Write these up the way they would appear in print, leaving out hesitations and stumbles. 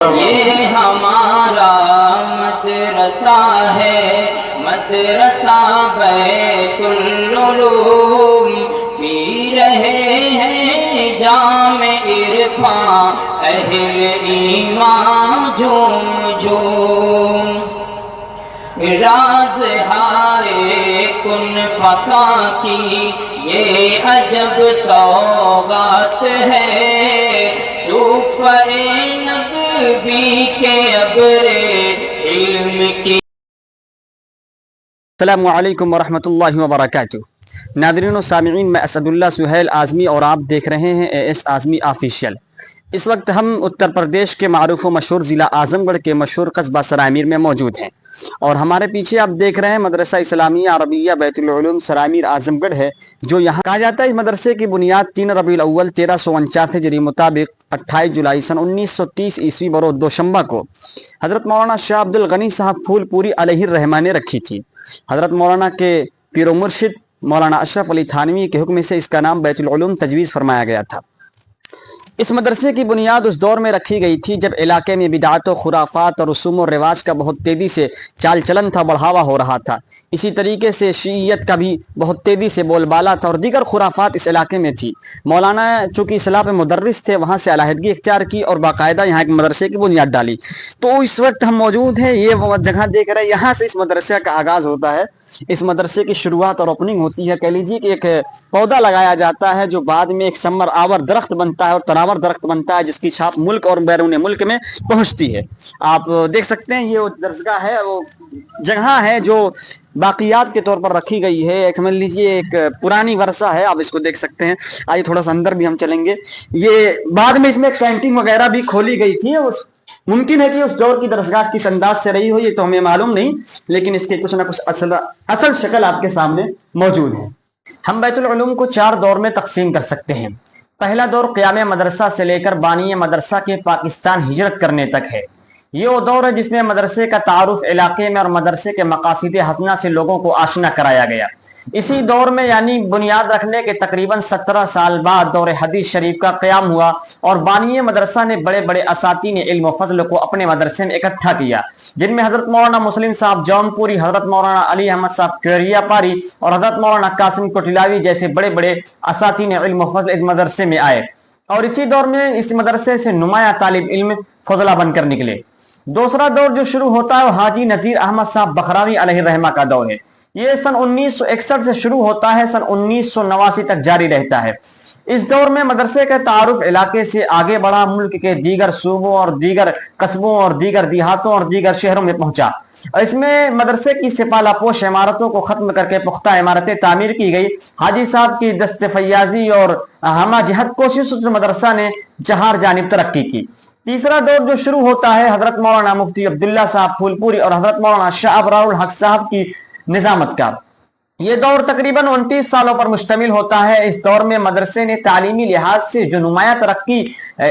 یہ ہمارا مدرسہ ہے، مدرسہ بیت العلوم، پی رہے ہیں جام عرفان اہل ایمان جھوم جھوم، راز ہائے کن پکا کی یہ عجب سوغات ہے، سوپر نبی کے ابر علم کی۔ السلام علیکم ورحمۃ اللہ وبرکاتہ۔ ناظرین و سامعین، میں اسد اللہ سہیل اعظمی اور آپ دیکھ رہے ہیں AS اعظمی آفیشیل۔ اس وقت ہم اتر پردیش کے معروف و مشہور ضلع اعظم گڑھ کے مشہور قصبہ سرائے میر میں موجود ہیں، اور ہمارے پیچھے آپ دیکھ رہے ہیں مدرسہ اسلامیہ عربیہ بیت العلوم سرائے میر اعظم گڑھ ہے، جو یہاں کہا جاتا ہے اس مدرسے کی بنیاد 3 ربیع الاول 1349 ہجری مطابق 28 جولائی سن 1930 عیسوی بروز دوشنبہ کو حضرت مولانا شاہ عبد الغنی صاحب پھول پوری علیہ الرحمہ نے رکھی تھی۔ حضرت مولانا کے پیر و مرشد مولانا اشرف علی تھانوی کے حکم سے اس کا نام بیت العلوم تجویز فرمایا گیا تھا۔ اس مدرسے کی بنیاد اس دور میں رکھی گئی تھی جب علاقے میں بدعات و خرافات اور رسوم و رواج کا بہت تیزی سے چال چلن تھا، بڑھاوا ہو رہا تھا۔ اسی طریقے سے شیعیت کا بھی بہت تیزی سے بول بالا تھا اور دیگر خرافات اس علاقے میں تھی۔ مولانا چونکہ اصلاح پہ مدرس تھے، وہاں سے علیحدگی اختیار کی اور باقاعدہ یہاں ایک مدرسے کی بنیاد ڈالی۔ تو اس وقت ہم موجود ہیں، یہ وہ جگہ دیکھ رہے ہیں، یہاں سے اس مدرسے کا آغاز ہوتا ہے۔ اس مدرسے کی شروعات اور اوپننگ ہوتی ہے، کہہ لیجیے کہ ایک پودا لگایا جاتا ہے جو بعد میں ایک ثمر آور درخت بنتا ہے اور تناور درخت بنتا ہے، جس کی چھاپ ملک اور بیرون ملک میں پہنچتی ہے۔ آپ دیکھ سکتے ہیں یہ وہ درسگاہ ہے، وہ جگہ ہے جو باقیات کے طور پر رکھی گئی ہے، ایک سمجھ لیجیے ایک پرانی ورثہ ہے، آپ اس کو دیکھ سکتے ہیں۔ آئیے تھوڑا سا اندر بھی ہم چلیں گے۔ یہ بعد میں اس میں کینٹین وغیرہ بھی کھولی گئی تھی، ممکن ہے کہ اس دور کی درسگاہ کس انداز سے رہی ہو، یہ تو ہمیں معلوم نہیں، لیکن اس کے کچھ نہ کچھ اصل شکل آپ کے سامنے موجود ہے۔ ہم بیت العلوم کو 4 دور میں تقسیم کر سکتے ہیں۔ پہلا دور قیام مدرسہ سے لے کر بانی مدرسہ کے پاکستان ہجرت کرنے تک ہے۔ یہ وہ دور ہے جس میں مدرسے کا تعارف علاقے میں اور مدرسے کے مقاصد حسنہ سے لوگوں کو آشنا کرایا گیا۔ اسی دور میں یعنی بنیاد رکھنے کے تقریباً 17 سال بعد دور حدیث شریف کا قیام ہوا اور بانی مدرسہ نے بڑے بڑے اساتین علم و فضل کو اپنے مدرسے میں اکٹھا کیا، جن میں حضرت مولانا مسلم صاحب جون پوری، حضرت مولانا علی احمد صاحب کیریا پاری اور حضرت مولانا قاسم کوٹلاوی جیسے بڑے بڑے اساتین علم و فضل اس مدرسے میں آئے، اور اسی دور میں اس مدرسے سے نمایاں طالب علم فضلہ بن کر نکلے۔ دوسرا دور جو شروع ہوتا ہے وہ حاجی نذیر احمد صاحب بخراوی علیہ الرحمہ کا دور ہے۔ یہ سن 1961 سے شروع ہوتا ہے، سن 1989 تک جاری رہتا ہے۔ اس دور میں مدرسے کا تعارف علاقے سے آگے بڑھا، ملک کے دیگر صوبوں اور دیگر قصبوں اور دیگر دیہاتوں اور دیگر شہروں میں پہنچا۔ اس میں مدرسے کی سپالہ پوش عمارتوں کو ختم کر کے پختہ عمارتیں تعمیر کی گئی۔ حاجی صاحب کی دست فیاضی اور ہمہ جہت کوششوں سے مدرسہ نے 4 جانب ترقی کی۔ تیسرا دور جو شروع ہوتا ہے حضرت مولانا مفتی عبداللہ صاحب پھول پوری اور حضرت مولانا شاہ ابرار الحق صاحب کی نظامت کا۔ یہ دور تقریباً 29 سالوں پر مشتمل ہوتا ہے۔ اس دور میں مدرسے نے تعلیمی لحاظ سے جو نمایاں ترقی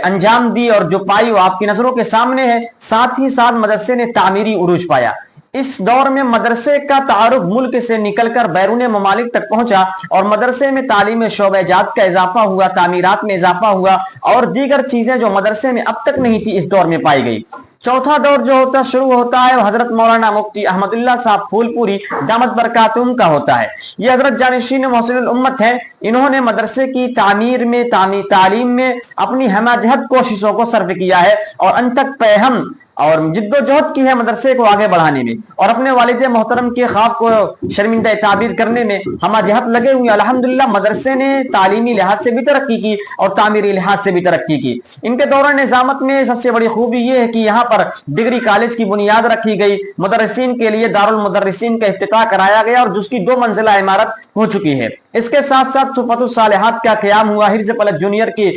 انجام دی اور جو پائی وہ آپ کی نظروں کے سامنے ہے، ساتھ ہی ساتھ مدرسے نے تعمیری عروج پایا۔ اس دور میں مدرسے کا تعارف ملک سے نکل کر بیرون ممالک تک پہنچا اور مدرسے میں تعلیم شعبہ جات کا اضافہ ہوا، تعمیرات میں اضافہ ہوا اور دیگر چیزیں جو مدرسے میں اب تک نہیں تھی اس دور میں پائی گئی۔ چوتھا دور جو شروع ہوتا ہے وہ حضرت مولانا مفتی احمد اللہ صاحب پھول پوری دامت برکاتہم کا ہوتا ہے۔ یہ حضرت جانشین محسن الامت ہے۔ انہوں نے مدرسے کی تعمیر میں تعلیم میں اپنی ہمہ جہت کوششوں کو صرف کیا ہے اور انتک پیہم اور جد و جہد کی ہے مدرسے کو آگے بڑھانے میں، اور اپنے والد محترم کے خواب کو شرمندہ تعبیر کرنے میں ہمہ جہت لگے ہوئے۔ الحمدللہ مدرسے نے تعلیمی لحاظ سے بھی ترقی کی اور تعمیری لحاظ سے بھی ترقی کی۔ ان کے دوران نظامت میں سب سے بڑی خوبی یہ ہے کہ یہاں پر ڈگری کالج کی بنیاد رکھی گئی، مدرسین کے لیے دارالمدرسین کا افتتاح کرایا گیا اور جس کی 2 منزلہ عمارت ہو چکی ہے۔ اس کے ساتھ ساتھ صفت الصالحات کا قیام ہوا، حفظ پلک جونیئر کی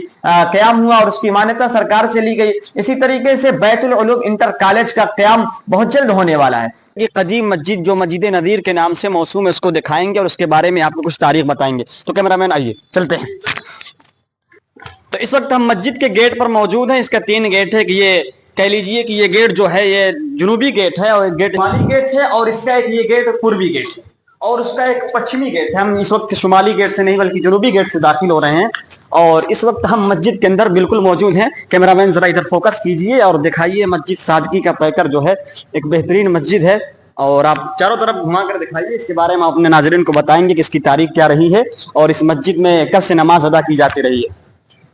قیام ہوا اور اس کی مانیتا سرکار سے لی گئی۔ اسی طریقے سے بیت العلوم انٹر کالج کا قیام بہت جلد ہونے والا ہے۔ یہ قدیم مسجد جو مسجد نذیر کے نام سے موسوم ہے اس کو دکھائیں گے اور اس کے بارے میں آپ کو کچھ تاریخ بتائیں گے۔ تو کیمرہ مین آئیے چلتے ہیں۔ تو اس وقت ہم مسجد کے گیٹ پر موجود ہیں۔ اس کا 3 گیٹ ہے کہ یہ کہہ لیجئے کہ یہ گیٹ جو ہے یہ جنوبی گیٹ ہے اور ایک گیٹ شمالی گیٹ ہے اور اس کا ایک یہ گیٹ پوروی گیٹ ہے، اور اس کا ایک پچھمی گیٹ ہے. ہم اس وقت شمالی گیٹ سے نہیں بلکہ جنوبی گیٹ سے داخل ہو رہے ہیں اور اس وقت ہم مسجد کے اندر بالکل موجود ہیں. کیمرہ مین ذرا ادھر فوکس کیجئے اور دکھائیے مسجد سادگی کا پیکر جو ہے ایک بہترین مسجد ہے اور آپ چاروں طرف گھما کر دکھائیے. اس کے بارے میں اپنے ناظرین کو بتائیں گے کہ اس کی تاریخ کیا رہی ہے اور اس مسجد میں کب سے نماز ادا کی جاتی رہی ہے.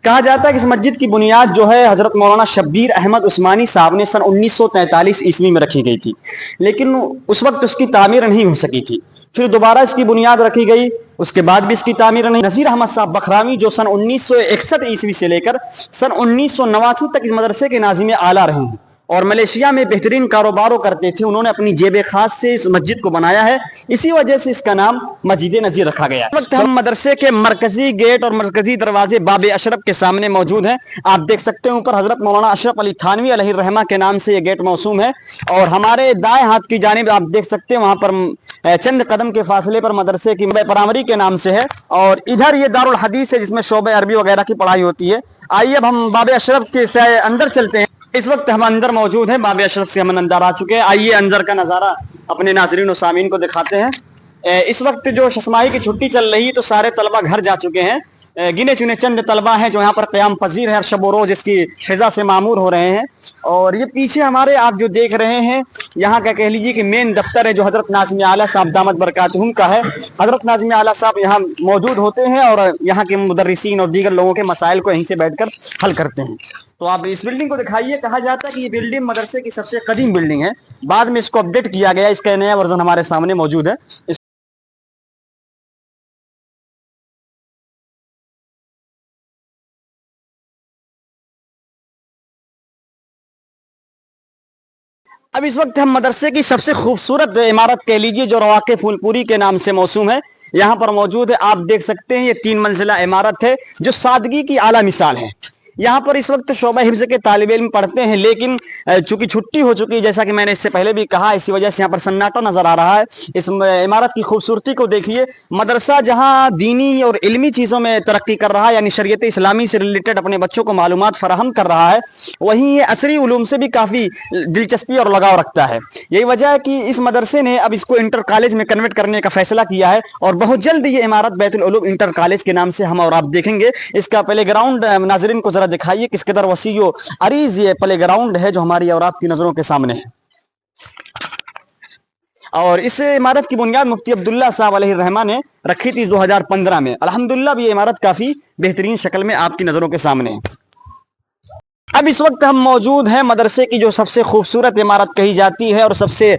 کہا جاتا ہے کہ اس مسجد کی بنیاد جو ہے حضرت مولانا شبیر احمد عثمانی صاحب نے سن 1943 عیسوی میں رکھی گئی تھی, لیکن اس وقت اس کی تعمیر نہیں ہو سکی تھی. پھر دوبارہ اس کی بنیاد رکھی گئی, اس کے بعد بھی اس کی تعمیر نہیں. نذیر احمد صاحب بخراوی جو سن 1961 عیسوی سے لے کر سن 1989 تک اس مدرسے کے ناظم اعلیٰ رہے ہیں اور ملیشیا میں بہترین کاروباروں کرتے تھے. انہوں نے اپنی جیب خاص سے اس مسجد کو بنایا ہے, اسی وجہ سے اس کا نام مسجد نذیر رکھا گیا ہے. اس وقت ہم مدرسے کے مرکزی گیٹ اور مرکزی دروازے باب اشرف کے سامنے موجود ہیں. آپ دیکھ سکتے ہیں اوپر حضرت مولانا اشرف علی تھانوی علیہ الرحمہ کے نام سے یہ گیٹ موسوم ہے اور ہمارے دائیں ہاتھ کی جانب آپ دیکھ سکتے ہیں وہاں پر چند قدم کے فاصلے پر مدرسے کی پرامری کے نام سے ہے اور ادھر یہ دارالحدیث ہے جس میں شعبہ عربی وغیرہ کی پڑھائی ہوتی ہے. آئیے اب ہم باب اشرف کے اندر چلتے ہیں. اس وقت ہم اندر موجود ہیں, باب اشرف سے ہم اندر آ چکے ہیں. آئیے اندر کا نظارہ اپنے ناظرین و سامعین کو دکھاتے ہیں. اس وقت جو ششماہی کی چھٹی چل رہی تو سارے طلبہ گھر جا چکے ہیں. گنے چنے چند طلبہ ہیں جو یہاں پر قیام پذیر ہیں, ہر شب و روز اس کی فضا سے معمور ہو رہے ہیں. اور یہ پیچھے ہمارے آپ جو دیکھ رہے ہیں یہاں کا کہہ لیجیے کہ مین دفتر ہے جو حضرت ناظم اعلیٰ صاحب دامت برکاتہم کا ہے. حضرت ناظم اعلیٰ صاحب یہاں موجود ہوتے ہیں اور یہاں کے مدرسین اور دیگر لوگوں کے مسائل کو یہیں سے بیٹھ کر حل کرتے ہیں. تو آپ اس بلڈنگ کو دکھائیے. کہا جاتا ہے کہ یہ بلڈنگ مدرسے کی سب سے قدیم بلڈنگ ہے, بعد میں اس کو اپڈیٹ کیا گیا, اس کا نیا ورژن ہمارے سامنے موجود ہے. اب اس وقت ہم مدرسے کی سب سے خوبصورت عمارت کہہ لیجیے جو رواقِ پھول پوری کے نام سے موسوم ہے یہاں پر موجود ہے. آپ دیکھ سکتے ہیں یہ 3 منزلہ عمارت ہے جو سادگی کی اعلیٰ مثال ہے. یہاں پر اس وقت شعبہ حفظ کے طالب علم پڑھتے ہیں, لیکن چونکہ چھٹی ہو چکی جیسا کہ میں نے اس سے پہلے بھی کہا, اسی وجہ سے یہاں پر سناٹا نظر آ رہا ہے. اس عمارت کی خوبصورتی کو دیکھیے. مدرسہ جہاں دینی اور علمی چیزوں میں ترقی کر رہا ہے یعنی شریعت اسلامی سے ریلیٹڈ اپنے بچوں کو معلومات فراہم کر رہا ہے, وہیں یہ عصری علوم سے بھی کافی دلچسپی اور لگاؤ رکھتا ہے. یہی وجہ ہے کہ اس مدرسے نے اب اس کو انٹر کالج میں کنورٹ کرنے کا فیصلہ کیا ہے اور بہت جلد یہ عمارت بیت العلوم انٹر کالج کے نام سے ہم اور آپ دیکھیں گے. اس کا پلے گراؤنڈ ناظرین کو ذرا دکھائیے کس قدر وسیع و عریض یہ پلے گراؤنڈ ہے جو ہماری اور آپ کی نظروں کے سامنے ہے. اور اس عمارت کی بنیاد مفتی عبداللہ صاحب علیہ الرحمہ نے رکھی تھی 2015 میں. الحمدللہ اب یہ عمارت کافی بہترین شکل میں آپ کی نظروں کے سامنے ہے. اب اس وقت ہم موجود ہیں مدرسے کی جو سب سے خوبصورت عمارت کہی جاتی ہے اور سب سے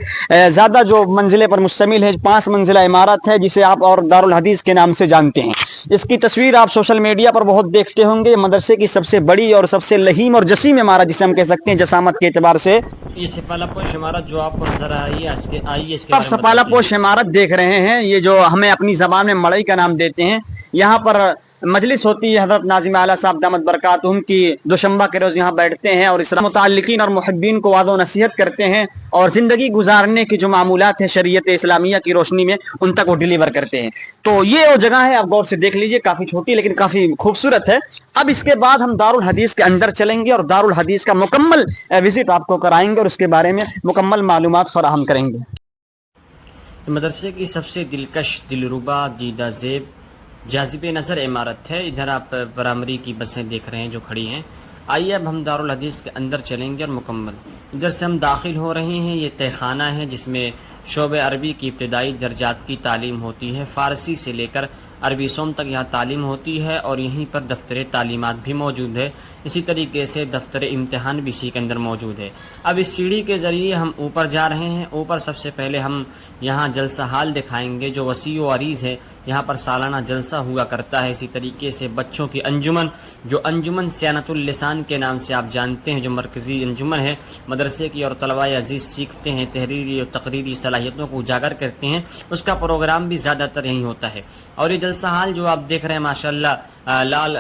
زیادہ جو منزلے پر مشتمل ہے, 5 منزلہ عمارت ہے جسے آپ اور دارالحدیث کے نام سے جانتے ہیں. اس کی تصویر آپ سوشل میڈیا پر بہت دیکھتے ہوں گے. مدرسے کی سب سے بڑی اور سب سے لہیم اور جسیم عمارت جسے ہم کہہ سکتے ہیں جسامت کے اعتبار سے. یہ سپالہ پوش عمارت جو آپ کو نظر آئی ہے اس کے آپ سپالہ پوش عمارت دیکھ رہے ہیں, یہ جو ہمیں اپنی زبان میں مڑئی کا نام دیتے ہیں. یہاں پر مجلس ہوتی ہے, حضرت ناظم اعلیٰ صاحب دامت برکاتہم کی دوشنبہ کے روز یہاں بیٹھتے ہیں اور اسلام متعلقین اور محبین کو وعظ و نصیحت کرتے ہیں اور زندگی گزارنے کی جو معمولات ہیں شریعت اسلامیہ کی روشنی میں ان تک وہ ڈیلیور کرتے ہیں. تو یہ وہ جگہ ہے, آپ غور سے دیکھ لیجئے, کافی چھوٹی لیکن کافی خوبصورت ہے. اب اس کے بعد ہم دارالحدیث کے اندر چلیں گے اور دارالحدیث کا مکمل وزٹ آپ کو کرائیں گے اور اس کے بارے میں مکمل معلومات فراہم کریں گے. مدرسے کی سب سے دلکش, دلربا, دیدہ زیب, جاذب نظر عمارت ہے. ادھر آپ پرائمری کی بسیں دیکھ رہے ہیں جو کھڑی ہیں. آئیے اب ہم دارالحدیث کے اندر چلیں گے اور مکمل ادھر سے ہم داخل ہو رہے ہیں. یہ تہہ خانہ ہے جس میں شعبہ عربی کی ابتدائی درجات کی تعلیم ہوتی ہے. فارسی سے لے کر عربی سوم تک یہاں تعلیم ہوتی ہے اور یہیں پر دفتر تعلیمات بھی موجود ہے. اسی طریقے سے دفتر امتحان بھی اسی کے اندر موجود ہے. اب اس سیڑھی کے ذریعے ہم اوپر جا رہے ہیں. اوپر سب سے پہلے ہم یہاں جلسہ ہال دکھائیں گے جو وسیع و عریض ہے. یہاں پر سالانہ جلسہ ہوا کرتا ہے. اسی طریقے سے بچوں کی انجمن جو انجمن سیانت اللسان کے نام سے آپ جانتے ہیں, جو مرکزی انجمن ہے مدرسے کی, اور طلباء عزیز سیکھتے ہیں, تحریری اور تقریری صلاحیتوں کو اجاگر کرتے ہیں, اس کا پروگرام بھی زیادہ تر یہیں ہوتا ہے. اور یہ جلسہ حال جو آپ دیکھ رہے ہیں ماشاءاللہ لال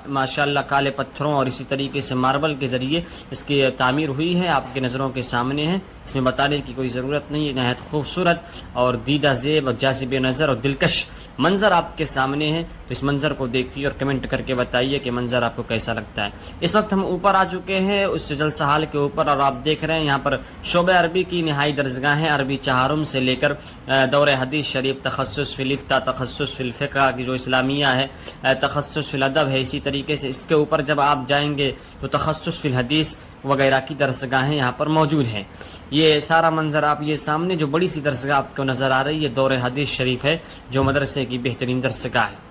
ماشاءاللہ کالے پتھروں اور اسی طریقے سے ماربل کے ذریعے اس کی تعمیر ہوئی ہے، آپ کے نظروں کے سامنے ہے، اس میں بتانے کی کوئی ضرورت نہیں ہے، نہایت خوبصورت اور دیدہ زیب اور جاذب نظر اور دلکش منظر آپ کے سامنے ہے۔ تو اس منظر کو دیکھیے اور کمنٹ کر کے بتائیے کہ منظر آپ کو کیسا لگتا ہے۔ اس وقت ہم اوپر آ چکے ہیں اس جلسہ حال کے اوپر، اور آپ دیکھ رہے ہیں یہاں پر شعبہ عربی کی نہائی درسگاہیں، عربی چہارم سے لے کر دور حدیث شریف، تخصص فی الفتح، تخصص فی الفقہ کی جو اسلامیہ ہے، تخصص فی الادب ہے، اسی طریقے سے اس کے اوپر جب آپ جائیں گے تو تخصص فی الحدیث وغیرہ کی درسگاہیں یہاں پر موجود ہیں۔ یہ سارا منظر آپ یہ سامنے جو بڑی سی درسگاہ آپ کو نظر آ رہی ہے دور حدیث شریف ہے، جو مدرسے کی بہترین درسگاہ ہے۔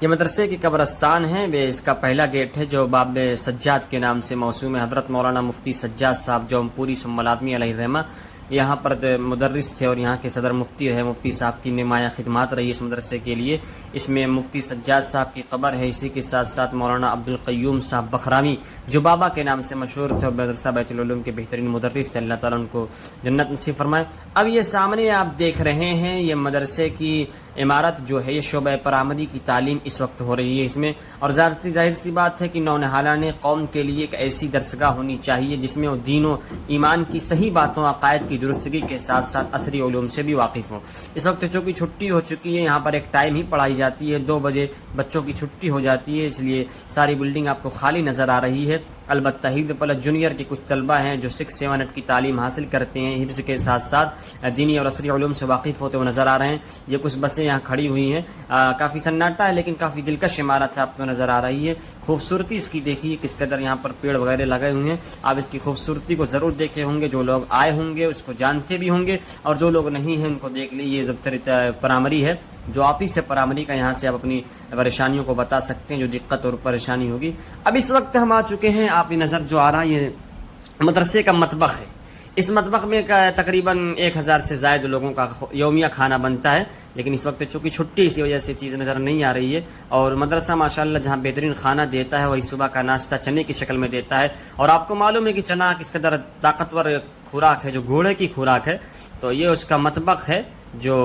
یہ مدرسے کی قبرستان ہے، اس کا پہلا گیٹ ہے جو باب سجاد کے نام سے موسوم ہے۔ حضرت مولانا مفتی سجاد صاحب جو پوری ثم العالمین علیہ الرحمہ یہاں پر مدرس تھے اور یہاں کے صدر مفتی رہے، مفتی صاحب کی نمایاں خدمات رہی اس مدرسے کے لیے۔ اس میں مفتی سجاد صاحب کی قبر ہے، اسی کے ساتھ ساتھ مولانا عبدالقیوم صاحب بخرامی جو بابا کے نام سے مشہور تھے اور مدرسہ بیت العلوم کے بہترین مدرس تھے، اللہ تعالیٰ ان کو جنت نصیب فرمائے۔ اب یہ سامنے آپ دیکھ رہے ہیں یہ مدرسے کی عمارت جو ہے، یہ شعبہ پرائمری کی تعلیم اس وقت ہو رہی ہے اس میں، اور ظاہر سی بات ہے کہ نونہالان قوم کے لیے ایک ایسی درسگاہ ہونی چاہیے جس میں وہ دین و ایمان کی صحیح باتوں، عقائد کی درستگی کے ساتھ ساتھ عصری علوم سے بھی واقف ہوں۔ اس وقت چونکہ چھٹی ہو چکی ہے، یہاں پر ایک ٹائم ہی پڑھائی جاتی ہے، 2 بجے بچوں کی چھٹی ہو جاتی ہے، اس لیے ساری بلڈنگ آپ کو خالی نظر آ رہی ہے۔ البتہ حفظ پلس جونیئر کے کچھ طلبہ ہیں جو 6 7 8 کی تعلیم حاصل کرتے ہیں، حفظ کے ساتھ ساتھ دینی اور عصری علوم سے واقف ہوتے ہوئے نظر آ رہے ہیں۔ یہ کچھ بسیں یہاں کھڑی ہوئی ہیں، کافی سناٹا ہے لیکن کافی دلکش عمارت ہے، آپ کو نظر آ رہی ہے۔ خوبصورتی اس کی دیکھیے کس قدر یہاں پر پیڑ وغیرہ لگے ہوئے ہیں، آپ اس کی خوبصورتی کو ضرور دیکھے ہوں گے، جو لوگ آئے ہوں گے اس کو جانتے بھی ہوں گے، اور جو لوگ نہیں ہیں ان کو دیکھ لیجیے۔ یہ دفتر پرائمری ہے جو آفس ہے پرائمری کا، یہاں سے آپ اپنی پریشانیوں کو بتا سکتے ہیں جو دقت اور پریشانی ہوگی۔ اب اس وقت ہم آ چکے ہیں، آپ کی نظر جو آ رہا ہے یہ مدرسے کا مطبخ ہے۔ اس مطبخ میں تقریباً 1000 سے زائد لوگوں کا یومیہ کھانا بنتا ہے، لیکن اس وقت چونکہ چھٹی اسی وجہ سے چیز نظر نہیں آ رہی ہے۔ اور مدرسہ ماشاءاللہ جہاں بہترین کھانا دیتا ہے وہی صبح کا ناشتہ چنے کی شکل میں دیتا ہے، اور آپ کو معلوم ہے کہ چنا کس قدر طاقتور خوراک ہے، جو گھوڑے کی خوراک ہے، تو یہ اس کا مطبخ ہے جو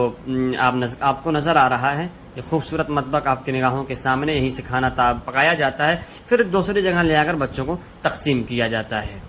آپ کو نظر آ رہا ہے۔ یہ خوبصورت مطبخ آپ کی نگاہوں کے سامنے، یہیں سے کھانا پکایا جاتا ہے، پھر دوسری جگہ لے آ کر بچوں کو تقسیم کیا جاتا ہے۔